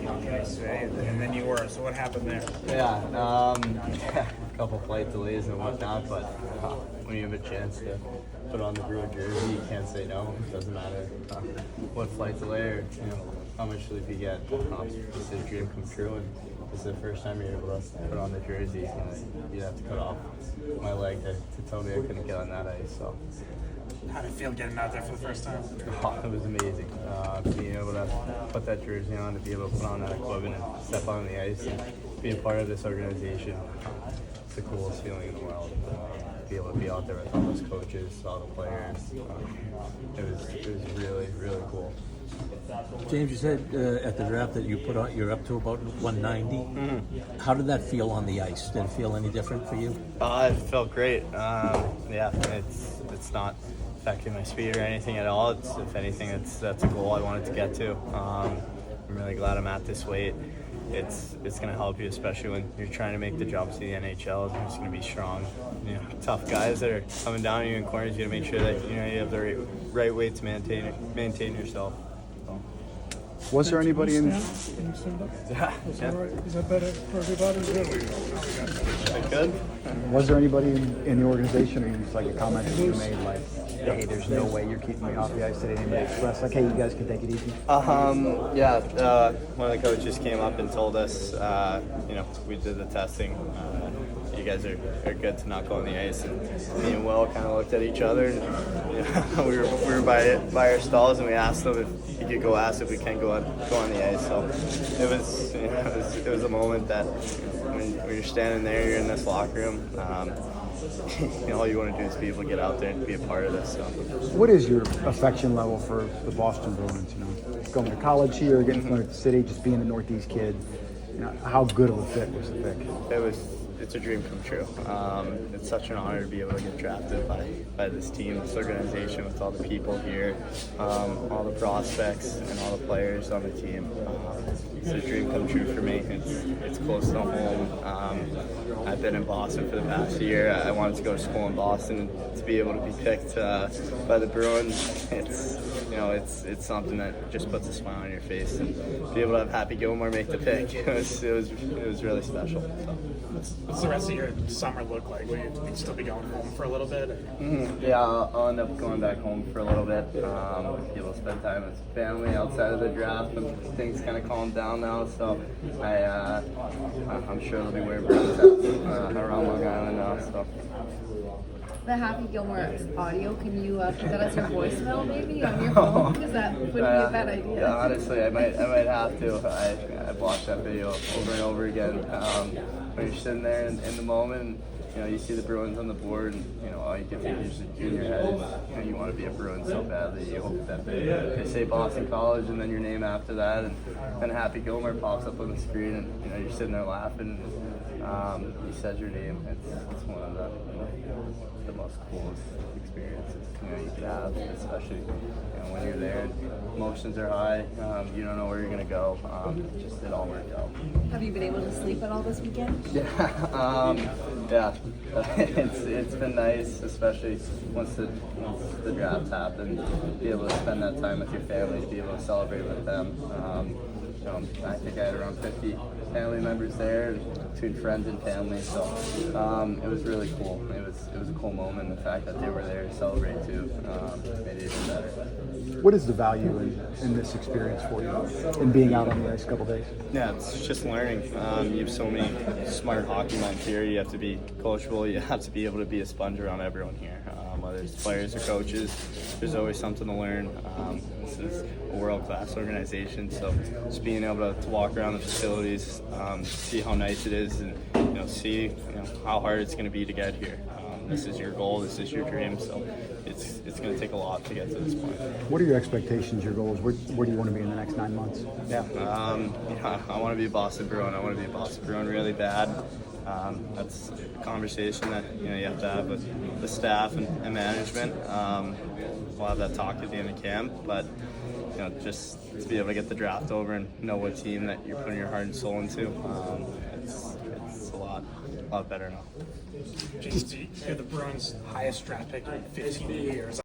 on the ice today, and then you were. So what happened there? Yeah, a couple flight delays and whatnot, but when you have a chance to put on the Bruin jersey, you can't say no. It doesn't matter what flight delay or how much sleep you get. It's a dream come true, and this is the first time you're able to put on the jersey. You'd have to cut off my leg to tell me I couldn't get on that ice. So. How did it feel getting out there for the first time? Oh, it was amazing. Being able to put that jersey on, to be able to put on that equipment and step on the ice and be a part of this organization. It's the coolest feeling in the world. Be able to be out there with all those coaches, all the players. It was really, really cool. James, you said at the draft that you're up to about 190. Mm-hmm. How did that feel on the ice? Did it feel any different for you? It felt great. Yeah, it's not affecting my speed or anything at all. If anything, that's a goal I wanted to get to. I'm really glad I'm at this weight. It's going to help you, especially when you're trying to make the jump to the NHL. There's going to be strong, tough guys that are coming down on you in corners. You got to make sure that you have the right weight to maintain yourself. Was there anybody in? Can you stand up? Yeah. Is that better for everybody? Good. Was there anybody in the organization, or just like a comment that you made, like, "Hey, there's no way you're keeping me off the ice today"? Anybody express like, "Hey, you guys can take it easy"? Yeah. One of the coaches came up and told us, we did the testing. You guys are good to not go on the ice, and me and Will kind of looked at each other, and we were by our stalls, and we asked them if he could go ask if we can go on the ice. So it was a moment that when you're standing there, you're in this locker room. All you want to do is be able to get out there and be a part of this. So. What is your affection level for the Boston Bruins? Going to college here, getting familiar with the city, just being a Northeast kid. How good of a fit was the pick? It's a dream come true. It's such an honor to be able to get drafted by this team, this organization, with all the people here, all the prospects and all the players on the team. It's a dream come true for me. It's close to home. I've been in Boston for the past year. I wanted to go to school in Boston, and to be able to be picked by the Bruins, it's something that just puts a smile on your face, and be able to have Happy Gilmore make the pick, it was really special. So. What's the rest of your summer look like? Will you still be going home for a little bit? Mm-hmm. Yeah, I'll end up going back home for a little bit. Be able to spend time with family outside of the draft, and things kind of calm down now. So I'm sure they'll be wearing Bruins around Long Island now. So. The Happy Gilmore audio, can you put that as your voicemail maybe on your phone? Because that wouldn't be a bad idea. Yeah, honestly, I might have to. I've watched that video over and over again. When you're sitting there in the moment, you see the Bruins on the board, and all you can think in your head is you want to be a Bruin so badly. You hope that they say Boston College and then your name after that, and then Happy Gilmore pops up on the screen, and you're sitting there laughing. He says your name. It's one of the most coolest experiences you could have, especially when you're there and emotions are high. You don't know where you're gonna go. It all worked out. Have you been able to sleep at all this weekend? Yeah. It's been nice, especially once the draft happened. Be able to spend that time with your family, be able to celebrate with them. I think I had around 50 family members there, between friends and family. So it was really cool. It was a cool moment. The fact that they were there to celebrate too made it even better. What is the value in this experience for you, in being out on the ice a couple days? Yeah, it's just learning. You have so many smart hockey minds here. You have to be coachable. You have to be able to be a sponge around everyone here. Whether it's players or coaches, there's always something to learn. This is a world-class organization, so just being able to walk around the facilities, see how nice it is, and see how hard it's going to be to get here. This is your goal. This is your dream. So it's going to take a lot to get to this point. What are your expectations, your goals? Where do you want to be in the next 9 months? Yeah, I want to be a Boston Bruin. I want to be a Boston Bruin really bad. That's a conversation that you have to have with the staff and management. We'll have that talk at the end of camp, but just to be able to get the draft over and know what team that you're putting your heart and soul into, it's a lot better now. James, you're the Bruins' highest draft pick in 15 years.